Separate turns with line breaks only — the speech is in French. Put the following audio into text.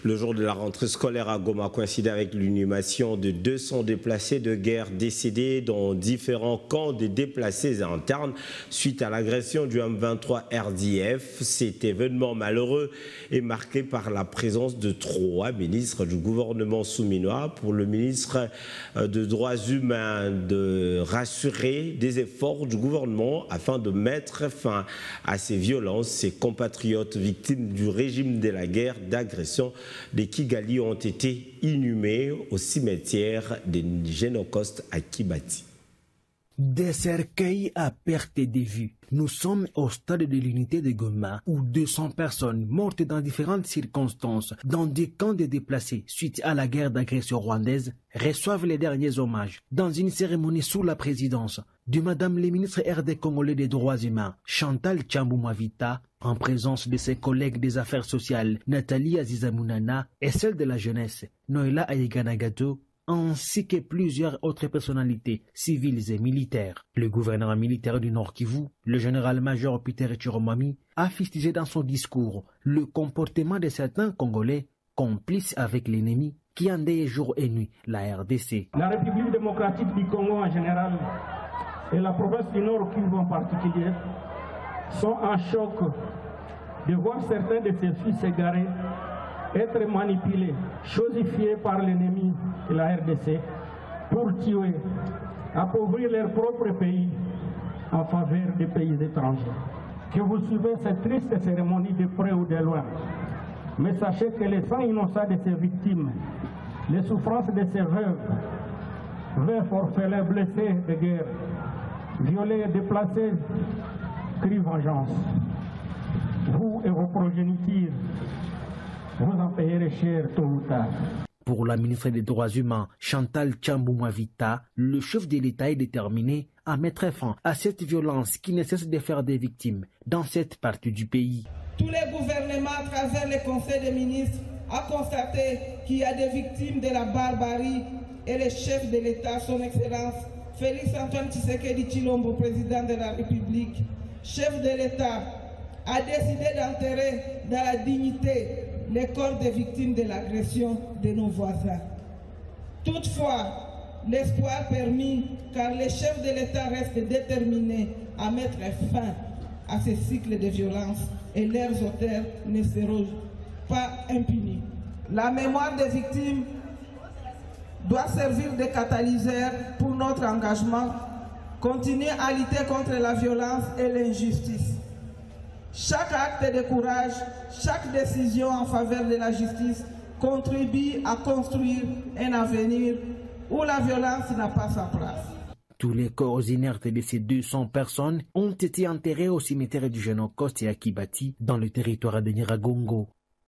Le jour de la rentrée scolaire à Goma coïncide avec l'inhumation de 200 déplacés de guerre décédés dans différents camps de déplacés internes suite à l'agression du M23 RDF. Cet événement malheureux est marqué par la présence de 3 ministres du gouvernement souminois. Pour le ministre des Droits humains de rassurer des efforts du gouvernement afin de mettre fin à ces violences. Ses compatriotes victimes du régime de la guerre d'agression de Kigali ont été inhumés au cimetière de Génocostes à Kibati.
Des cercueils à perte de vue. Nous sommes au stade de l'unité de Goma où 200 personnes mortes dans différentes circonstances dans des camps de déplacés suite à la guerre d'agression rwandaise reçoivent les derniers hommages dans une cérémonie sous la présidence de Madame le ministre RD congolais des droits humains Chantal Tchambou-Mwavita en présence de ses collègues des affaires sociales Nathalie Azizamounana et celle de la jeunesse Noëlla Ayeganagato, ainsi que plusieurs autres personnalités civiles et militaires. Le gouverneur militaire du Nord Kivu, le général-major Peter Chiromami, a fustigé dans son discours le comportement de certains Congolais complices avec l'ennemi qui endeuillent jour et nuit la RDC.
La République démocratique du Congo en général et la province du Nord Kivu en particulier sont en choc de voir certains de ces fils égarés être manipulés, chosifiés par l'ennemi et la RDC pour tuer, appauvrir leur propre pays en faveur des pays étrangers. Que vous suivez cette triste cérémonie de près ou de loin, mais sachez que les sangs innocents de ces victimes, les souffrances de ces veufs orphelins blessés de guerre, violés et déplacés, crient vengeance. Vous et vos progénitures, vous en payerez cher tôt ou tard.
Pour la ministre des Droits humains, Chantal Tchambou-Mwavita, le chef de l'État est déterminé à mettre fin à cette violence qui ne cesse de faire des victimes dans cette partie du pays.
Tous les gouvernements, à travers les conseils des ministres, ont constaté qu'il y a des victimes de la barbarie et le chef de l'État, son Excellence, Félix Antoine Tshisekedi Tshilombo, président de la République, chef de l'État, a décidé d'enterrer dans la dignité les corps des victimes de l'agression de nos voisins. Toutefois, l'espoir permis, car les chefs de l'État restent déterminés à mettre fin à ce cycle de violence et leurs auteurs ne seront pas impunis. La mémoire des victimes doit servir de catalyseur pour notre engagement, continuer à lutter contre la violence et l'injustice. Chaque acte de courage, chaque décision en faveur de la justice contribue à construire un avenir où la violence n'a pas sa place.
Tous les corps inertes de ces 200 personnes ont été enterrés au cimetière du Génocostes et à Kibati, dans le territoire de Nyiragongo.